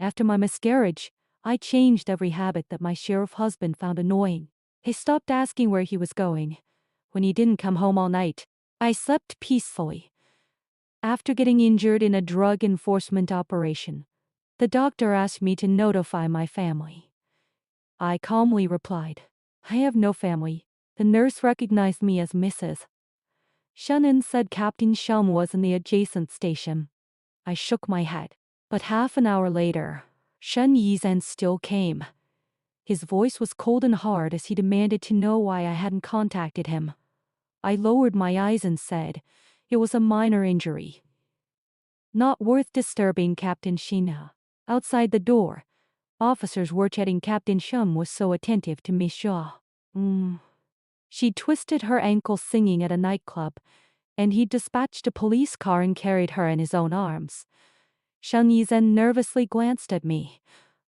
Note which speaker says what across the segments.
Speaker 1: After my miscarriage, I changed every habit that my sheriff husband found annoying. He stopped asking where he was going. When he didn't come home all night, I slept peacefully. After getting injured in a drug enforcement operation, the doctor asked me to notify my family. I calmly replied, I have no family. The nurse recognized me as Mrs. Shun and said Captain Shum was in the adjacent station. I shook my head, but half an hour later, Shun Yizhen still came. His voice was cold and hard as he demanded to know why I hadn't contacted him. I lowered my eyes and said, it was a minor injury. Not worth disturbing Captain Shina. Outside the door, officers were chatting. Captain Shum was so attentive to Miss Shaw. She twisted her ankle singing at a nightclub, and he dispatched a police car and carried her in his own arms. Shun Yizhen nervously glanced at me,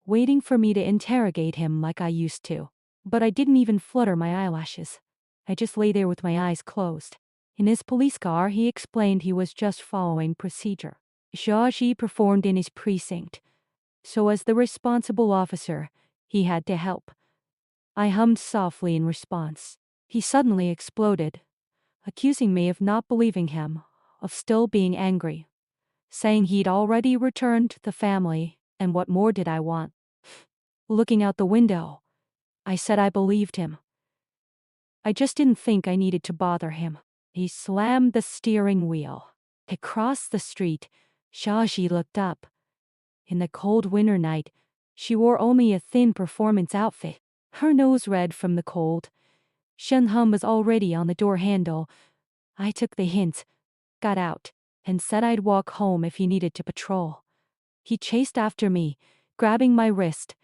Speaker 1: waiting for me to interrogate him like I used to. But I didn't even flutter my eyelashes. I just lay there with my eyes closed. In his police car, he explained he was just following procedure. Shaoxi performed in his precinct, so as the responsible officer, he had to help. I hummed softly in response. He suddenly exploded, accusing me of not believing him, of still being angry, saying he'd already returned to the family, and what more did I want? Looking out the window, I said I believed him. I just didn't think I needed to bother him. He slammed the steering wheel. Across the street, Shaoxi looked up. In the cold winter night, she wore only a thin performance outfit, her nose red from the cold. Shen Hum was already on the door handle. I took the hint, got out, and said I'd walk home if he needed to patrol. He chased after me, grabbing my wrist,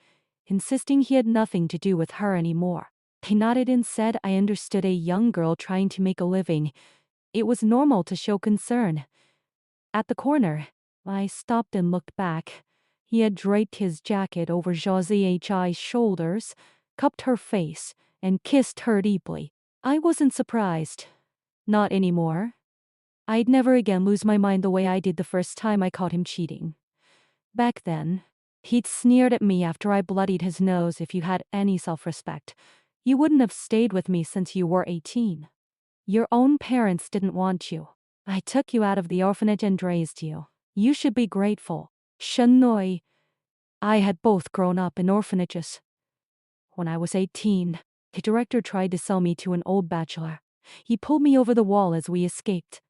Speaker 1: insisting he had nothing to do with her anymore. I nodded and said I understood a young girl trying to make a living. It was normal to show concern. At the corner, I stopped and looked back. He had draped his jacket over Zhao Zihi's shoulders, cupped her face, and kissed her deeply. I wasn't surprised. Not anymore. I'd never again lose my mind the way I did the first time I caught him cheating. Back then, he'd sneered at me after I bloodied his nose. If you had any self-respect, you wouldn't have stayed with me since you were 18. Your own parents didn't want you. I took you out of the orphanage and raised you. You should be grateful. Shen Noi. I had both grown up in orphanages. When I was 18, the director tried to sell me to an old bachelor. He pulled me over the wall as we escaped.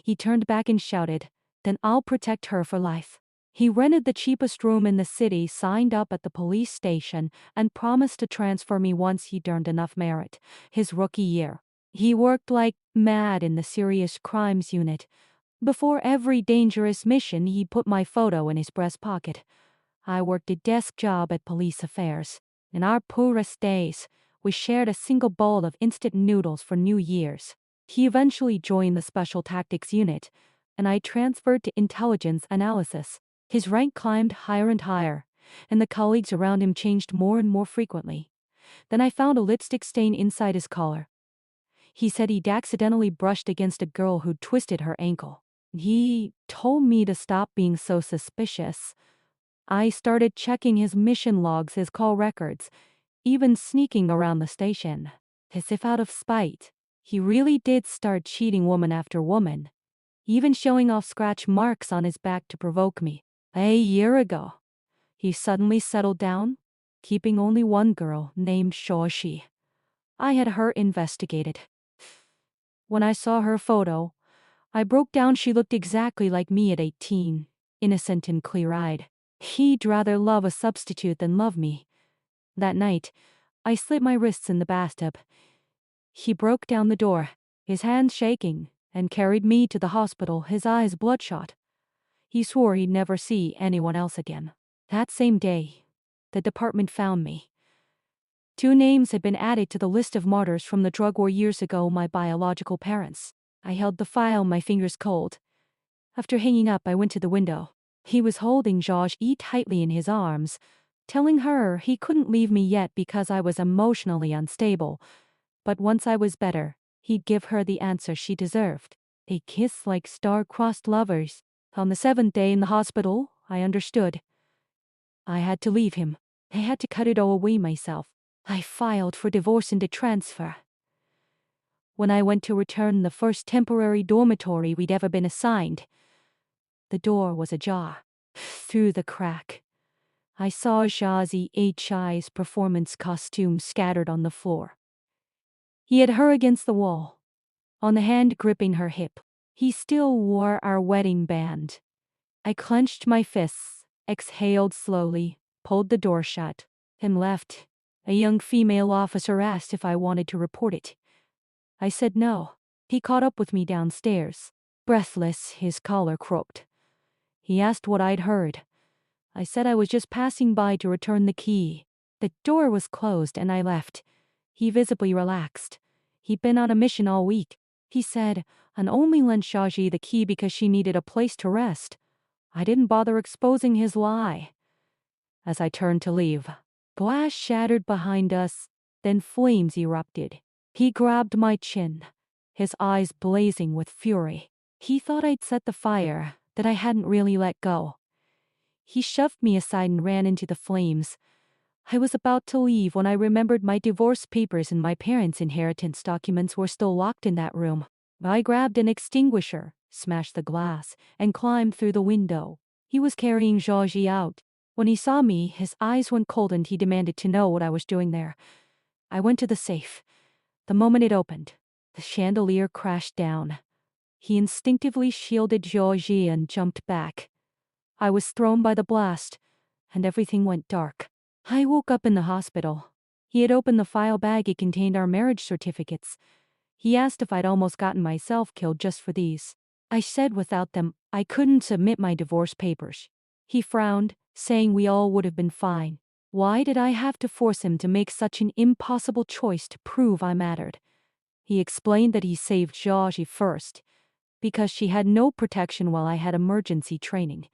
Speaker 1: He turned back and shouted, "Then I'll protect her for life." He rented the cheapest room in the city, signed up at the police station, and promised to transfer me once he'd earned enough merit. His rookie year, he worked like mad in the serious crimes unit. Before every dangerous mission, he'd put my photo in his breast pocket. I worked a desk job at police affairs. In our poorest days, we shared a single bowl of instant noodles for New Year's. He eventually joined the Special Tactics Unit, and I transferred to intelligence analysis. His rank climbed higher and higher, and the colleagues around him changed more and more frequently. Then I found a lipstick stain inside his collar. He said he'd accidentally brushed against a girl who'd twisted her ankle. He told me to stop being so suspicious. I started checking his mission logs, his call records, even sneaking around the station. As if out of spite, he really did start cheating woman after woman, even showing off scratch marks on his back to provoke me. A year ago, he suddenly settled down, keeping only one girl named Shaoxi. I had her investigated. When I saw her photo, I broke down. She looked exactly like me at 18, innocent and clear-eyed. He'd rather love a substitute than love me. That night, I slit my wrists in the bathtub. He broke down the door, his hands shaking, and carried me to the hospital, his eyes bloodshot. He swore he'd never see anyone else again. That same day, the department found me. 2 names had been added to the list of martyrs from the drug war years ago, my biological parents. I held the file, my fingers cold. After hanging up, I went to the window. He was holding Zhao tightly in his arms, telling her he couldn't leave me yet because I was emotionally unstable. But once I was better, he'd give her the answer she deserved. They kissed like star-crossed lovers. On the 7th day in the hospital, I understood. I had to leave him. I had to cut it all away myself. I filed for divorce and a transfer. When I went to return the first temporary dormitory we'd ever been assigned, the door was ajar. Through the crack, I saw Shazi Hi's performance costume scattered on the floor. He had her against the wall, on the hand gripping her hip. He still wore our wedding band. I clenched my fists, exhaled slowly, pulled the door shut, and left. A young female officer asked if I wanted to report it. I said no. He caught up with me downstairs. Breathless, his collar crooked. He asked what I'd heard. I said I was just passing by to return the key. The door was closed and I left. He visibly relaxed. He'd been on a mission all week. He said, "I only lent Shaji the key because she needed a place to rest." I didn't bother exposing his lie. As I turned to leave, glass shattered behind us, then flames erupted. He grabbed my chin, his eyes blazing with fury. He thought I'd set the fire, that I hadn't really let go. He shoved me aside and ran into the flames. I was about to leave when I remembered my divorce papers and my parents' inheritance documents were still locked in that room. I grabbed an extinguisher, smashed the glass, and climbed through the window. He was carrying Georgie out. When he saw me, his eyes went cold and he demanded to know what I was doing there. I went to the safe. The moment it opened, the chandelier crashed down. He instinctively shielded Georgie and jumped back. I was thrown by the blast, and everything went dark. I woke up in the hospital. He had opened the file bag. It contained our marriage certificates. He asked if I'd almost gotten myself killed just for these. I said without them, I couldn't submit my divorce papers. He frowned, saying we all would have been fine. Why did I have to force him to make such an impossible choice to prove I mattered? He explained that he saved Georgie first, because she had no protection while I had emergency training.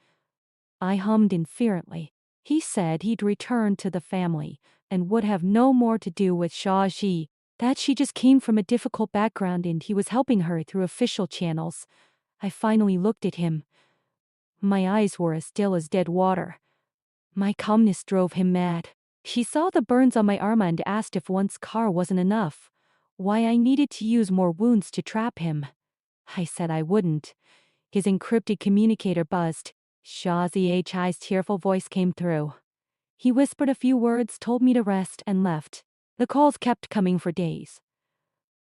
Speaker 1: I hummed inferently. He said he'd return to the family and would have no more to do with Georgie, that she just came from a difficult background and he was helping her through official channels. I finally looked at him. My eyes were as still as dead water. My calmness drove him mad. He saw the burns on my arm and asked if one scar wasn't enough, why I needed to use more wounds to trap him. I said I wouldn't. His encrypted communicator buzzed. Shazi Hi's tearful voice came through. He whispered a few words, told me to rest, and left. The calls kept coming for days.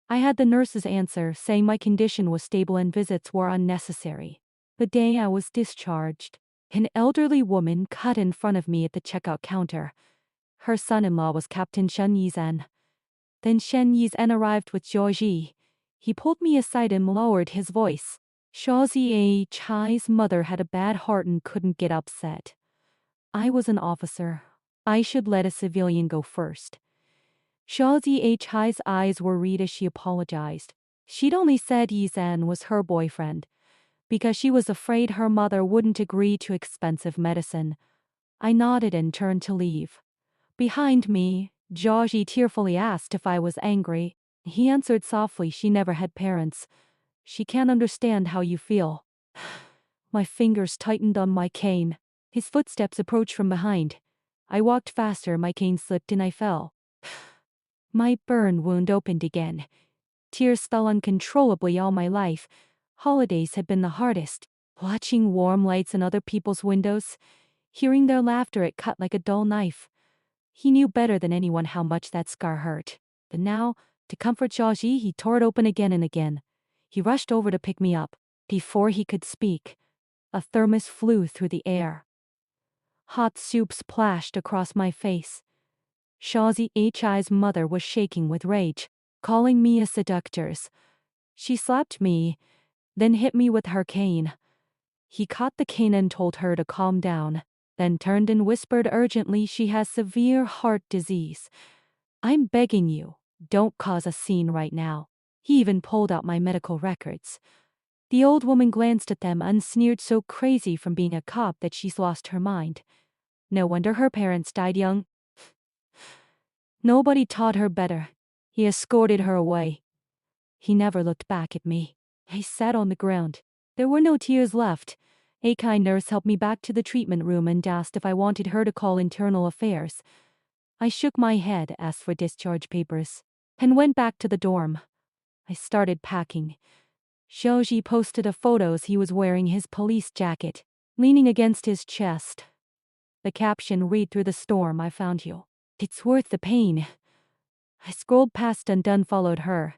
Speaker 1: I had the nurses answer, saying my condition was stable and visits were unnecessary. The day I was discharged, an elderly woman cut in front of me at the checkout counter. Her son-in-law was Captain Shen Yizhen. Then Shen Yizhen arrived with Georgie. He pulled me aside and lowered his voice. Shazi Hi's mother had a bad heart and couldn't get upset. I was an officer. I should let a civilian go first. Shazi Hi's eyes were red as she apologized. She'd only said Yizhen was her boyfriend, because she was afraid her mother wouldn't agree to expensive medicine. I nodded and turned to leave. Behind me, Georgie tearfully asked if I was angry. He answered softly she never had parents. She can't understand how you feel. My fingers tightened on my cane. His footsteps approached from behind. I walked faster, my cane slipped and I fell. My burn wound opened again. Tears fell uncontrollably all my life. Holidays had been the hardest. Watching warm lights in other people's windows, hearing their laughter, it cut like a dull knife. He knew better than anyone how much that scar hurt. But now, to comfort Georgie, he tore it open again and again. He rushed over to pick me up. Before he could speak, a thermos flew through the air. Hot soup splashed across my face. Shazi Hi's mother was shaking with rage, calling me a seductress. She slapped me, then hit me with her cane. He caught the cane and told her to calm down, then turned and whispered urgently, "She has severe heart disease. I'm begging you, don't cause a scene right now." He even pulled out my medical records. The old woman glanced at them and sneered, "So crazy from being a cop that she's lost her mind. No wonder her parents died young." Nobody taught her better. He escorted her away. He never looked back at me. I sat on the ground. There were no tears left. A kind nurse helped me back to the treatment room and asked if I wanted her to call internal affairs. I shook my head, asked for discharge papers, and went back to the dorm. I started packing. Xiaoji posted a photos he was wearing his police jacket, leaning against his chest. The caption read, "Through the storm, I found you. It's worth the pain." I scrolled past and followed her.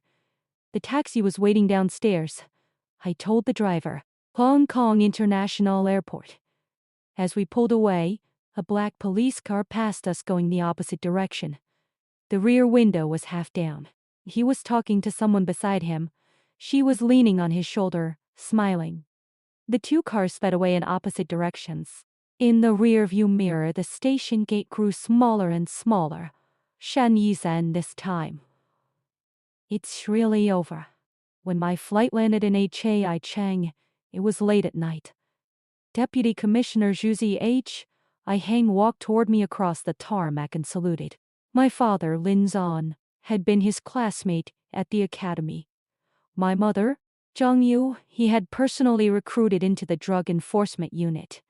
Speaker 1: The taxi was waiting downstairs. I told the driver, "Hong Kong International Airport." As we pulled away, a black police car passed us going the opposite direction. The rear window was half down. He was talking to someone beside him. She was leaning on his shoulder, smiling. The two cars sped away in opposite directions. In the rear-view mirror, the station gate grew smaller and smaller. Shan Yizhen this time. It's really over. When my flight landed in Hai Cheng, it was late at night. Deputy Commissioner Zhu Zh. I Hang walked toward me across the tarmac and saluted. My father, Lin Zan, had been his classmate at the academy. My mother, Zhang Yu, he had personally recruited into the drug enforcement unit.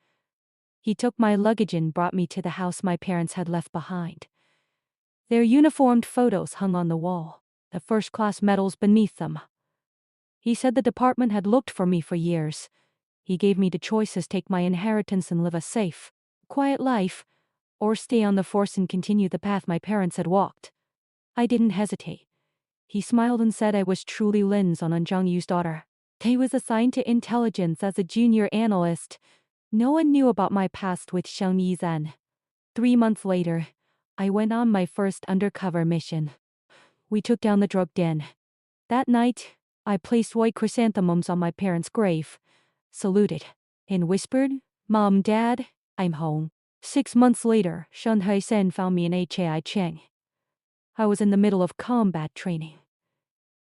Speaker 1: He took my luggage and brought me to the house my parents had left behind. Their uniformed photos hung on the wall, the first-class medals beneath them. He said the department had looked for me for years. He gave me the choices: take my inheritance and live a safe, quiet life, or stay on the force and continue the path my parents had walked. I didn't hesitate. He smiled and said I was truly Lin Zan and Zhang Yu's daughter. I was assigned to intelligence as a junior analyst. No one knew about my past with Shan Yizhen. 3 months later, I went on my first undercover mission. We took down the drug den. That night, I placed white chrysanthemums on my parents' grave, saluted, and whispered, "Mom, Dad, I'm home." 6 months later, Shan Haisen found me in Hai Cheng. I was in the middle of combat training.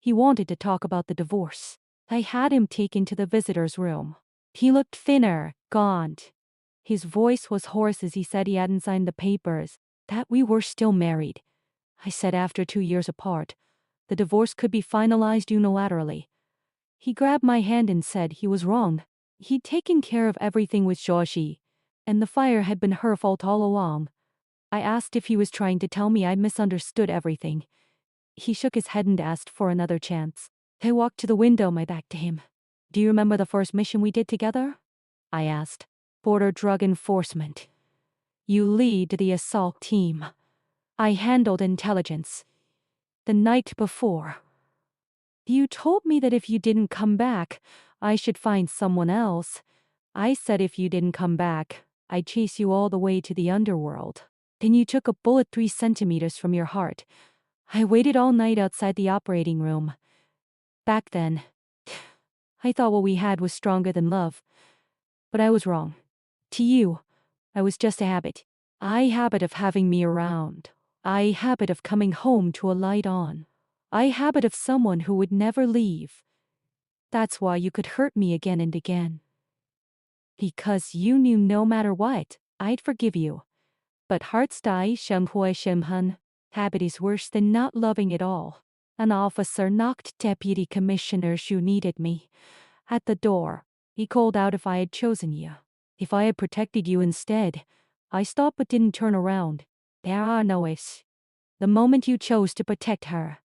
Speaker 1: He wanted to talk about the divorce. I had him taken to the visitor's room. He looked thinner, gaunt. His voice was hoarse as he said he hadn't signed the papers, that we were still married. I said after 2 years apart, the divorce could be finalized unilaterally. He grabbed my hand and said he was wrong. He'd taken care of everything with Xiaoji, and the fire had been her fault all along. I asked if he was trying to tell me I misunderstood everything. He shook his head and asked for another chance. I walked to the window, my back to him. "Do you remember the first mission we did together?" I asked. "Border drug enforcement. You lead the assault team. I handled intelligence. The night before. You told me that if you didn't come back, I should find someone else. I said if you didn't come back, I'd chase you all the way to the underworld. Then you took a bullet 3 centimeters from your heart. I waited all night outside the operating room. Back then, I thought what we had was stronger than love. But I was wrong. To you, I was just a habit. A habit of having me around. A habit of coming home to a light on. A habit of someone who would never leave. That's why you could hurt me again and again. Because you knew no matter what, I'd forgive you. But hearts die shenhui shenhan. Habit is worse than not loving at all. An officer knocked. Deputy Commissioner Xu needed me. At the door, he called out if I had chosen you. If I had protected you instead. I stopped but didn't turn around. There are no ifs. The moment you chose to protect her,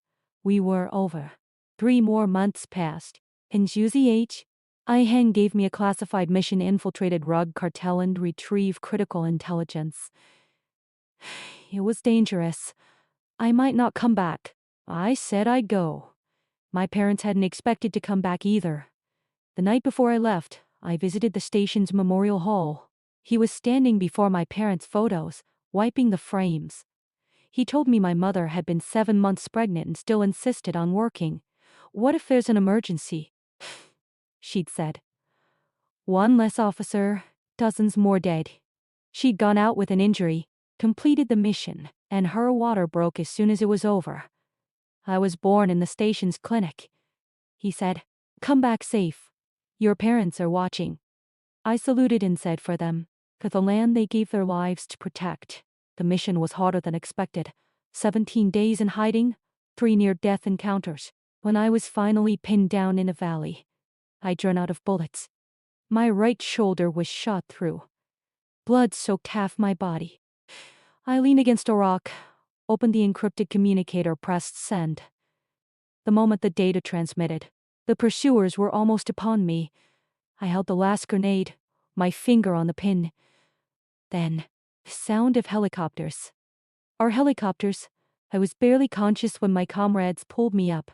Speaker 1: we were over. 3 more months passed. In Zh, Hang gave me a classified mission: infiltrate a drug cartel and retrieve critical intelligence. It was dangerous. I might not come back. I said I'd go. My parents hadn't expected to come back either. The night before I left, I visited the station's memorial hall. He was standing before my parents' photos, wiping the frames. He told me my mother had been 7 months pregnant and still insisted on working. "What if there's an emergency?" she'd said. "One less officer, dozens more dead." She'd gone out with an injury, completed the mission, and her water broke as soon as it was over. "I was born in the station's clinic." He said, "Come back safe. Your parents are watching." I saluted and said for them, for the land they gave their lives to protect. The mission was harder than expected. 17 days in hiding, 3 near-death encounters. When I was finally pinned down in a valley, I'd run out of bullets. My right shoulder was shot through. Blood soaked half my body. I leaned against a rock, opened the encrypted communicator, pressed send. The moment the data transmitted, the pursuers were almost upon me. I held the last grenade, my finger on the pin. Then, the sound of helicopters. Our helicopters. I was barely conscious when my comrades pulled me up.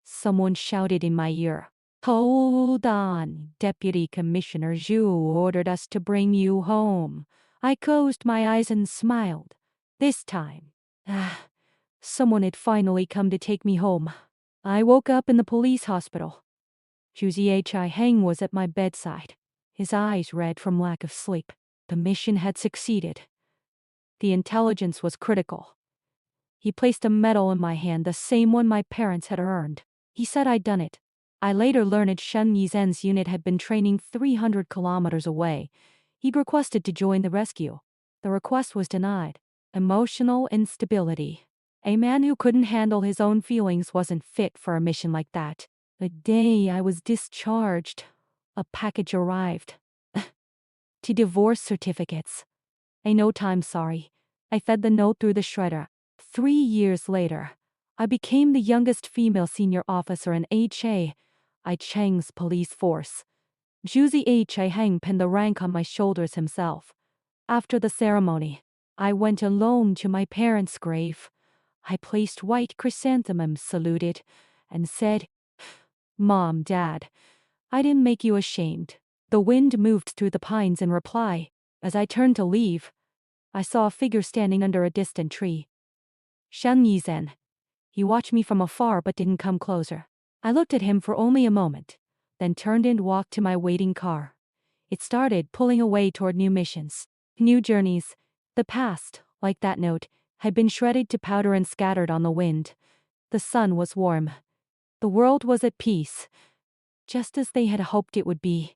Speaker 1: Someone shouted in my ear, "Hold on, Deputy Commissioner Zhu ordered us to bring you home." I closed my eyes and smiled. This time, someone had finally come to take me home. I woke up in the police hospital. Zhu Heng was at my bedside, his eyes red from lack of sleep. The mission had succeeded. The intelligence was critical. He placed a medal in my hand, the same one my parents had earned. He said I'd done it. I later learned Shen Yizhen's unit had been training 300 kilometers away. He'd requested to join the rescue. The request was denied. Emotional instability. A man who couldn't handle his own feelings wasn't fit for a mission like that. The day I was discharged, a package arrived. To divorce certificates. A note, "I'm sorry." I fed the note through the shredder. 3 years later, I became the youngest female senior officer in I Cheng's police force. Zhu Heng pinned the rank on my shoulders himself. After the ceremony, I went alone to my parents' grave. I placed white chrysanthemums, saluted, and said, "Mom, Dad, I didn't make you ashamed." The wind moved through the pines in reply. As I turned to leave, I saw a figure standing under a distant tree. Shen Yizhen. He watched me from afar but didn't come closer. I looked at him for only a moment, then turned and walked to my waiting car. It started pulling away toward new missions, new journeys. The past, like that note, had been shredded to powder and scattered on the wind. The sun was warm. The world was at peace, just as they had hoped it would be.